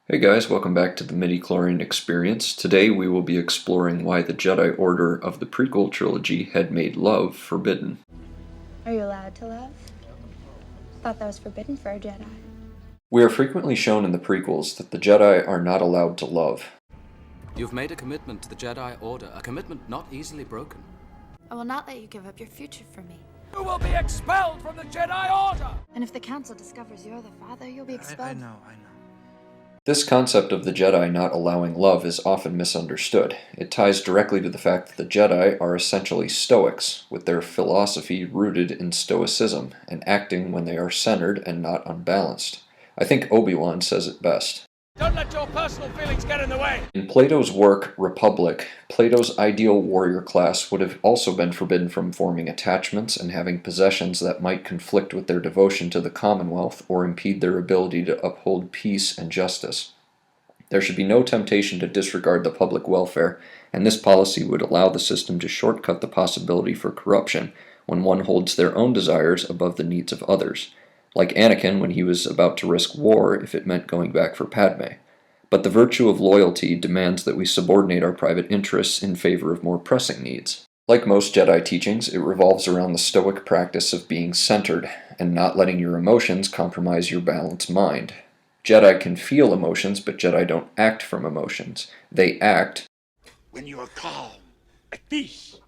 Hey guys, welcome back to the Midi-Chlorian Experience. Today we will be exploring why the Jedi Order of the Prequel Trilogy had made love forbidden. Are you allowed to love? Thought that was forbidden for a Jedi. We are frequently shown in the prequels that the Jedi are not allowed to love. You've made a commitment to the Jedi Order, a commitment not easily broken. I will not let you give up your future for me. You will be expelled from the Jedi Order! And if the Council discovers you're the father, you'll be expelled. I know. This concept of the Jedi not allowing love is often misunderstood. It ties directly to the fact that the Jedi are essentially Stoics, with their philosophy rooted in Stoicism, and acting when they are centered and not unbalanced. I think Obi-Wan says it best. Don't let your personal feelings get in the way! In Plato's work, Republic, Plato's ideal warrior class would have also been forbidden from forming attachments and having possessions that might conflict with their devotion to the Commonwealth or impede their ability to uphold peace and justice. There should be no temptation to disregard the public welfare, and this policy would allow the system to shortcut the possibility for corruption when one holds their own desires above the needs of others, like Anakin when he was about to risk war if it meant going back for Padme. But the virtue of loyalty demands that we subordinate our private interests in favor of more pressing needs. Like most Jedi teachings, it revolves around the Stoic practice of being centered, and not letting your emotions compromise your balanced mind. Jedi can feel emotions, but Jedi don't act from emotions. They act when you are calm, at peace,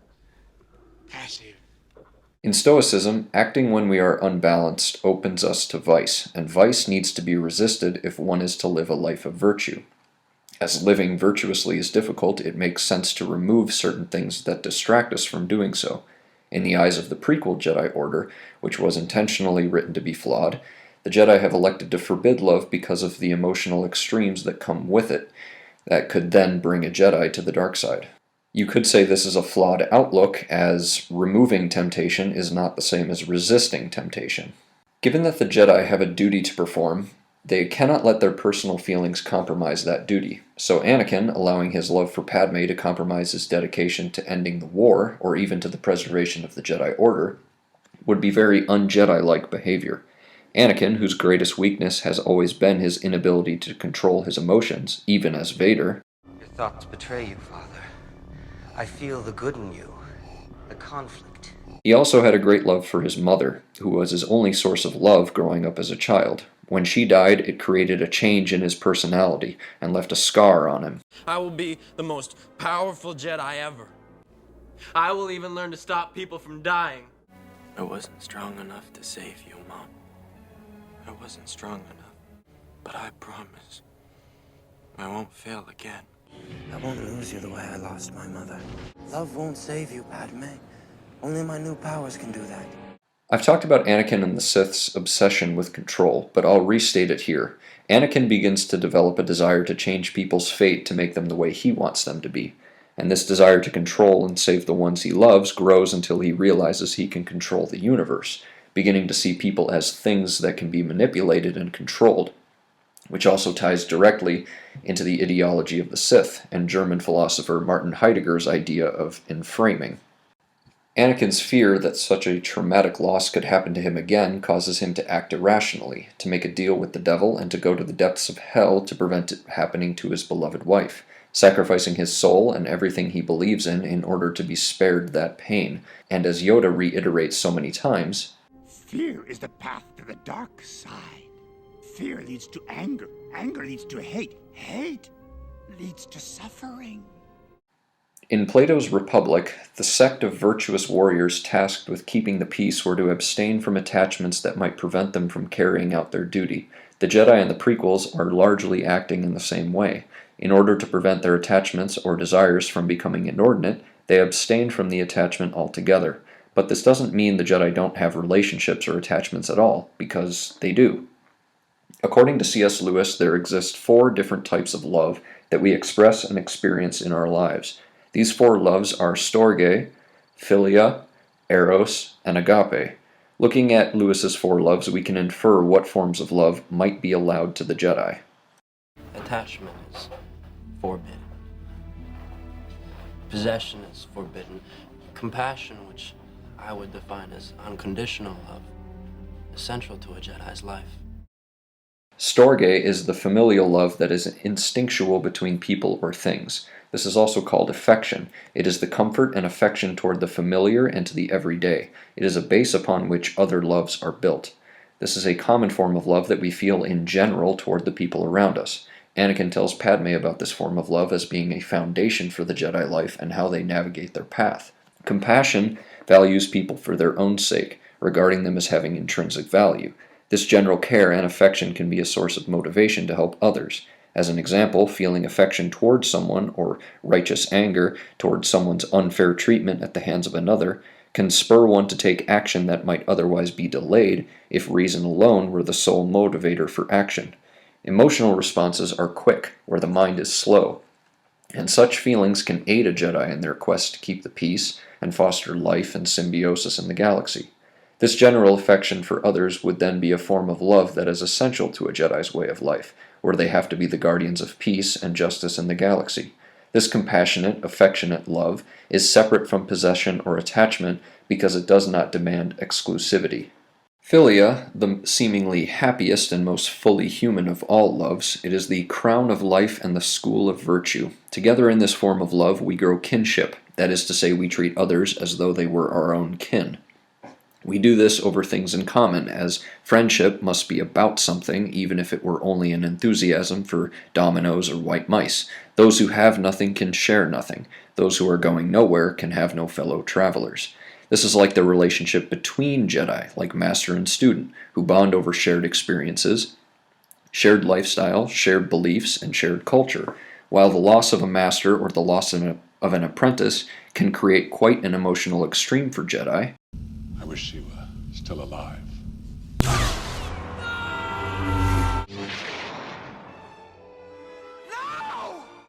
passive. In Stoicism, acting when we are unbalanced opens us to vice, and vice needs to be resisted if one is to live a life of virtue. As living virtuously is difficult, it makes sense to remove certain things that distract us from doing so. In the eyes of the prequel Jedi Order, which was intentionally written to be flawed, the Jedi have elected to forbid love because of the emotional extremes that come with it, that could then bring a Jedi to the dark side. You could say this is a flawed outlook, as removing temptation is not the same as resisting temptation. Given that the Jedi have a duty to perform, they cannot let their personal feelings compromise that duty. So Anakin, allowing his love for Padme to compromise his dedication to ending the war, or even to the preservation of the Jedi Order, would be very un-Jedi-like behavior. Anakin, whose greatest weakness has always been his inability to control his emotions, even as Vader. Your thoughts betray you, Father. I feel the good in you, the conflict. He also had a great love for his mother, who was his only source of love growing up as a child. When she died, it created a change in his personality and left a scar on him. I will be the most powerful Jedi ever. I will even learn to stop people from dying. I wasn't strong enough to save you, Mom. I wasn't strong enough. But I promise, I won't fail again. I won't lose you the way I lost my mother. Love won't save you, Padme. Only my new powers can do that. I've talked about Anakin and the Sith's obsession with control, but I'll restate it here. Anakin begins to develop a desire to change people's fate to make them the way he wants them to be. And this desire to control and save the ones he loves grows until he realizes he can control the universe, beginning to see people as things that can be manipulated and controlled, which also ties directly into the ideology of the Sith and German philosopher Martin Heidegger's idea of enframing. Anakin's fear that such a traumatic loss could happen to him again causes him to act irrationally, to make a deal with the devil and to go to the depths of hell to prevent it happening to his beloved wife, sacrificing his soul and everything he believes in order to be spared that pain. And as Yoda reiterates so many times, Fear is the path to the dark side. Fear leads to anger. Anger leads to hate. Hate leads to suffering. In Plato's Republic, the sect of virtuous warriors tasked with keeping the peace were to abstain from attachments that might prevent them from carrying out their duty. The Jedi in the prequels are largely acting in the same way. In order to prevent their attachments or desires from becoming inordinate, they abstain from the attachment altogether. But this doesn't mean the Jedi don't have relationships or attachments at all, because they do. According to C.S. Lewis, there exist 4 different types of love that we express and experience in our lives. These 4 loves are Storge, Philia, Eros, and Agape. Looking at Lewis's 4 loves, we can infer what forms of love might be allowed to the Jedi. Attachment is forbidden. Possession is forbidden. Compassion, which I would define as unconditional love, is central to a Jedi's life. Storge is the familial love that is instinctual between people or things. This is also called affection. It is the comfort and affection toward the familiar and to the everyday. It is a base upon which other loves are built. This is a common form of love that we feel in general toward the people around us. Anakin tells Padme about this form of love as being a foundation for the Jedi life and how they navigate their path. Compassion values people for their own sake, regarding them as having intrinsic value. This general care and affection can be a source of motivation to help others. As an example, feeling affection towards someone or righteous anger towards someone's unfair treatment at the hands of another can spur one to take action that might otherwise be delayed if reason alone were the sole motivator for action. Emotional responses are quick, where the mind is slow, and such feelings can aid a Jedi in their quest to keep the peace and foster life and symbiosis in the galaxy. This general affection for others would then be a form of love that is essential to a Jedi's way of life, where they have to be the guardians of peace and justice in the galaxy. This compassionate, affectionate love is separate from possession or attachment because it does not demand exclusivity. Philia, the seemingly happiest and most fully human of all loves, it is the crown of life and the school of virtue. Together in this form of love we grow kinship, that is to say, we treat others as though they were our own kin. We do this over things in common, as friendship must be about something, even if it were only an enthusiasm for dominoes or white mice. Those who have nothing can share nothing. Those who are going nowhere can have no fellow travelers. This is like the relationship between Jedi, like master and student, who bond over shared experiences, shared lifestyle, shared beliefs, and shared culture, while the loss of a master or the loss of an apprentice can create quite an emotional extreme for Jedi. I wish she were still alive.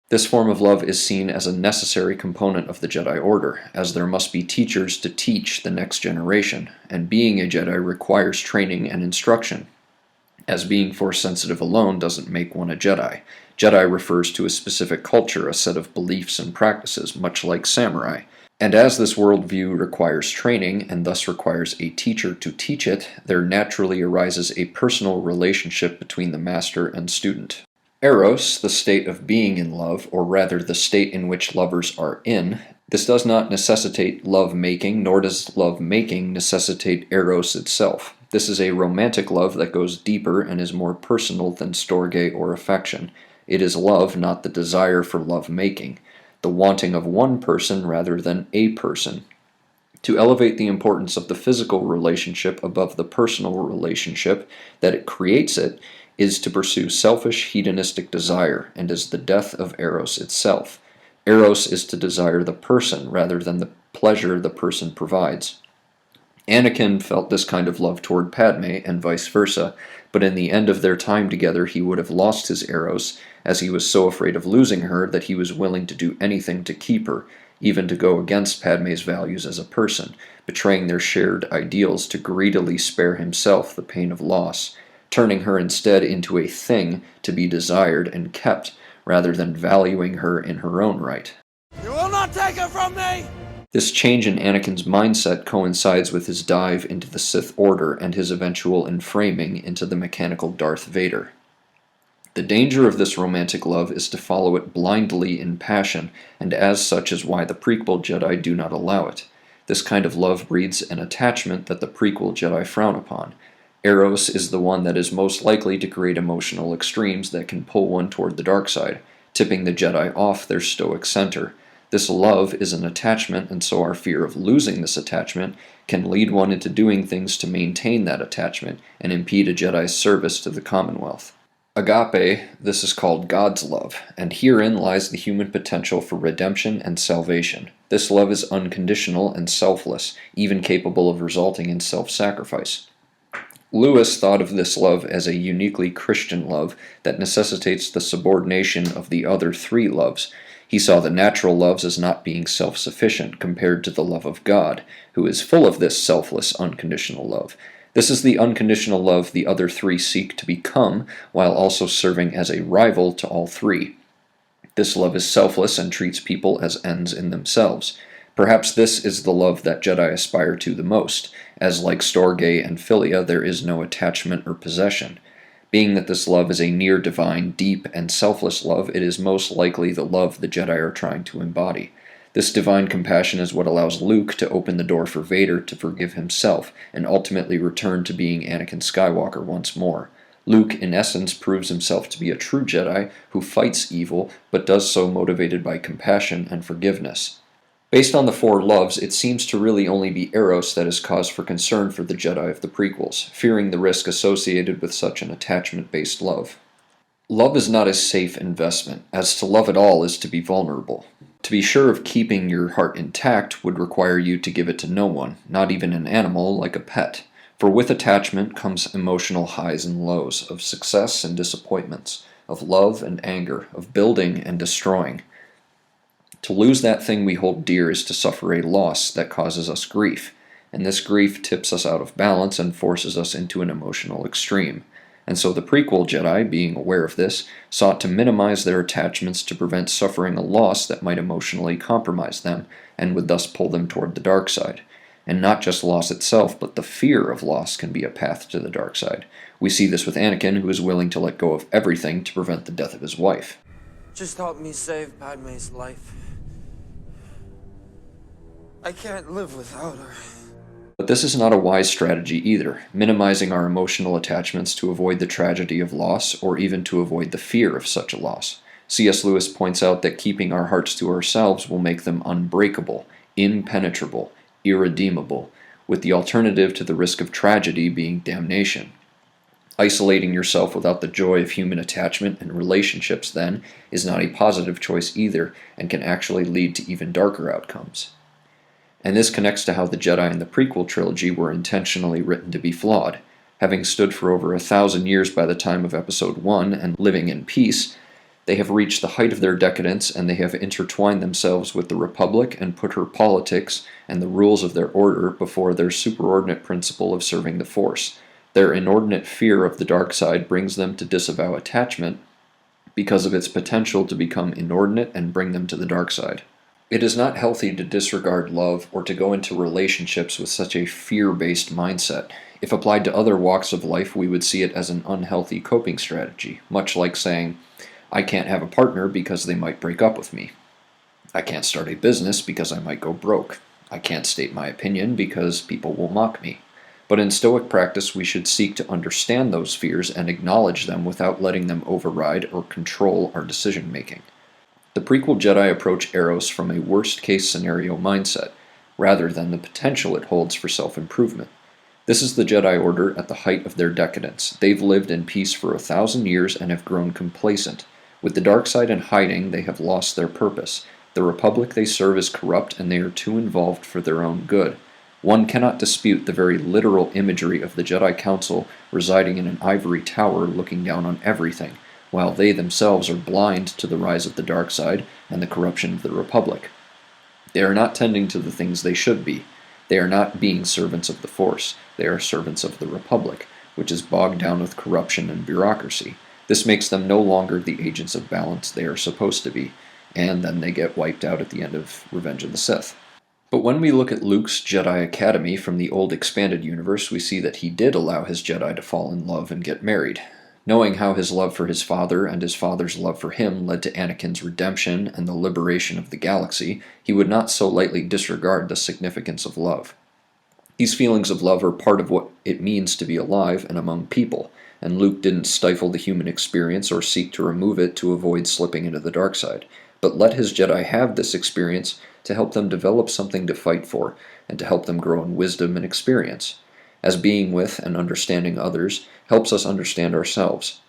This form of love is seen as a necessary component of the Jedi Order, as there must be teachers to teach the next generation, and being a Jedi requires training and instruction, as being Force-sensitive alone doesn't make one a Jedi. Jedi refers to a specific culture, a set of beliefs and practices, much like samurai. And as this worldview requires training, and thus requires a teacher to teach it, there naturally arises a personal relationship between the master and student. Eros, the state of being in love, or rather the state in which lovers are in, this does not necessitate love-making, nor does love-making necessitate Eros itself. This is a romantic love that goes deeper and is more personal than storge or affection. It is love, not the desire for love-making, the wanting of one person rather than a person. To elevate the importance of the physical relationship above the personal relationship that it creates is to pursue selfish hedonistic desire, and is the death of Eros itself. Eros is to desire the person rather than the pleasure the person provides. Anakin felt this kind of love toward Padme, and vice versa, but in the end of their time together he would have lost his Eros, as he was so afraid of losing her that he was willing to do anything to keep her, even to go against Padme's values as a person, betraying their shared ideals to greedily spare himself the pain of loss, turning her instead into a thing to be desired and kept, rather than valuing her in her own right. You will not take her from me! This change in Anakin's mindset coincides with his dive into the Sith Order and his eventual enframing into the mechanical Darth Vader. The danger of this romantic love is to follow it blindly in passion, and as such is why the prequel Jedi do not allow it. This kind of love breeds an attachment that the prequel Jedi frown upon. Eros is the one that is most likely to create emotional extremes that can pull one toward the dark side, tipping the Jedi off their stoic center. This love is an attachment, and so our fear of losing this attachment can lead one into doing things to maintain that attachment and impede a Jedi's service to the Commonwealth. Agape, this is called God's love, and herein lies the human potential for redemption and salvation. This love is unconditional and selfless, even capable of resulting in self-sacrifice. Lewis thought of this love as a uniquely Christian love that necessitates the subordination of the other three loves. He saw the natural loves as not being self-sufficient compared to the love of God, who is full of this selfless, unconditional love. This is the unconditional love the other three seek to become, while also serving as a rival to all three. This love is selfless and treats people as ends in themselves. Perhaps this is the love that Jedi aspire to the most, as like Storge and Philia there is no attachment or possession. Being that this love is a near-divine, deep, and selfless love, it is most likely the love the Jedi are trying to embody. This divine compassion is what allows Luke to open the door for Vader to forgive himself and ultimately return to being Anakin Skywalker once more. Luke, in essence, proves himself to be a true Jedi who fights evil, but does so motivated by compassion and forgiveness. Based on the four loves, it seems to really only be Eros that is cause for concern for the Jedi of the prequels, fearing the risk associated with such an attachment-based love. Love is not a safe investment, as to love at all is to be vulnerable. To be sure of keeping your heart intact would require you to give it to no one, not even an animal like a pet. For with attachment comes emotional highs and lows, of success and disappointments, of love and anger, of building and destroying. To lose that thing we hold dear is to suffer a loss that causes us grief, and this grief tips us out of balance and forces us into an emotional extreme. And so the prequel Jedi, being aware of this, sought to minimize their attachments to prevent suffering a loss that might emotionally compromise them, and would thus pull them toward the dark side. And not just loss itself, but the fear of loss can be a path to the dark side. We see this with Anakin, who is willing to let go of everything to prevent the death of his wife. Just help me save Padme's life. I can't live without her. But this is not a wise strategy either, minimizing our emotional attachments to avoid the tragedy of loss, or even to avoid the fear of such a loss. C.S. Lewis points out that keeping our hearts to ourselves will make them unbreakable, impenetrable, irredeemable, with the alternative to the risk of tragedy being damnation. Isolating yourself without the joy of human attachment and relationships, then, is not a positive choice either, and can actually lead to even darker outcomes. And this connects to how the Jedi in the Prequel Trilogy were intentionally written to be flawed. Having stood for over 1,000 years by the time of Episode 1 and living in peace, they have reached the height of their decadence, and they have intertwined themselves with the Republic and put her politics and the rules of their order before their superordinate principle of serving the Force. Their inordinate fear of the dark side brings them to disavow attachment because of its potential to become inordinate and bring them to the dark side. It is not healthy to disregard love or to go into relationships with such a fear-based mindset. If applied to other walks of life, we would see it as an unhealthy coping strategy, much like saying, I can't have a partner because they might break up with me. I can't start a business because I might go broke. I can't state my opinion because people will mock me. But in Stoic practice, we should seek to understand those fears and acknowledge them without letting them override or control our decision-making. The prequel Jedi approach Eros from a worst-case scenario mindset, rather than the potential it holds for self-improvement. This is the Jedi Order at the height of their decadence. They've lived in peace for 1,000 years and have grown complacent. With the dark side in hiding, they have lost their purpose. The Republic they serve is corrupt, and they are too involved for their own good. One cannot dispute the very literal imagery of the Jedi Council residing in an ivory tower looking down on everything, while they themselves are blind to the rise of the dark side and the corruption of the Republic. They are not tending to the things they should be. They are not being servants of the Force. They are servants of the Republic, which is bogged down with corruption and bureaucracy. This makes them no longer the agents of balance they are supposed to be, and then they get wiped out at the end of Revenge of the Sith. But when we look at Luke's Jedi Academy from the old expanded universe, we see that he did allow his Jedi to fall in love and get married. Knowing how his love for his father and his father's love for him led to Anakin's redemption and the liberation of the galaxy, he would not so lightly disregard the significance of love. These feelings of love are part of what it means to be alive and among people, and Luke didn't stifle the human experience or seek to remove it to avoid slipping into the dark side, but let his Jedi have this experience to help them develop something to fight for, and to help them grow in wisdom and experience. As being with and understanding others helps us understand ourselves,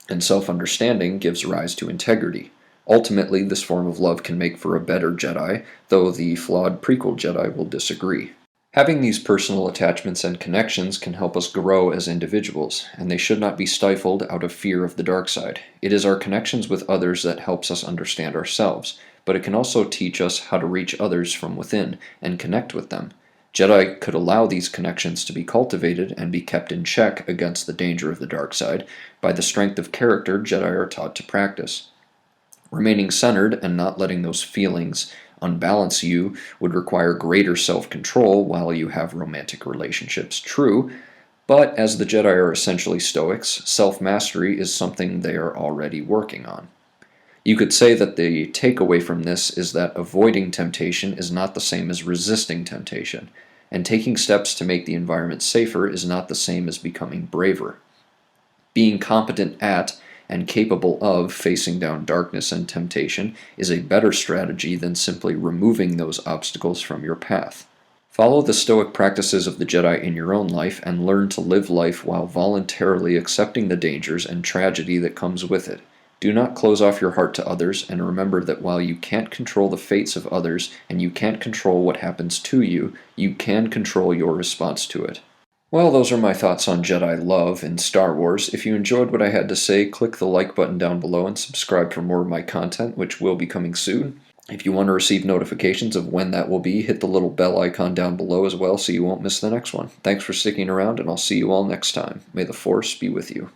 and self-understanding gives rise to integrity. Ultimately, this form of love can make for a better Jedi, though the flawed prequel Jedi will disagree. Having these personal attachments and connections can help us grow as individuals, and they should not be stifled out of fear of the dark side. It is our connections with others that helps us understand ourselves, but it can also teach us how to reach others from within and connect with them. Jedi could allow these connections to be cultivated and be kept in check against the danger of the dark side by the strength of character Jedi are taught to practice. Remaining centered and not letting those feelings unbalance you would require greater self-control while you have romantic relationships, true, But as the Jedi are essentially Stoics, self-mastery is something they are already working on. You could say that the takeaway from this is that avoiding temptation is not the same as resisting temptation, and taking steps to make the environment safer is not the same as becoming braver. Being competent at and capable of facing down darkness and temptation is a better strategy than simply removing those obstacles from your path. Follow the Stoic practices of the Jedi in your own life and learn to live life while voluntarily accepting the dangers and tragedy that comes with it. Do not close off your heart to others, and remember that while you can't control the fates of others and you can't control what happens to you, you can control your response to it. Well, those are my thoughts on Jedi love in Star Wars. If you enjoyed what I had to say, click the like button down below and subscribe for more of my content, which will be coming soon. If you want to receive notifications of when that will be, hit the little bell icon down below as well so you won't miss the next one. Thanks for sticking around, and I'll see you all next time. May the Force be with you.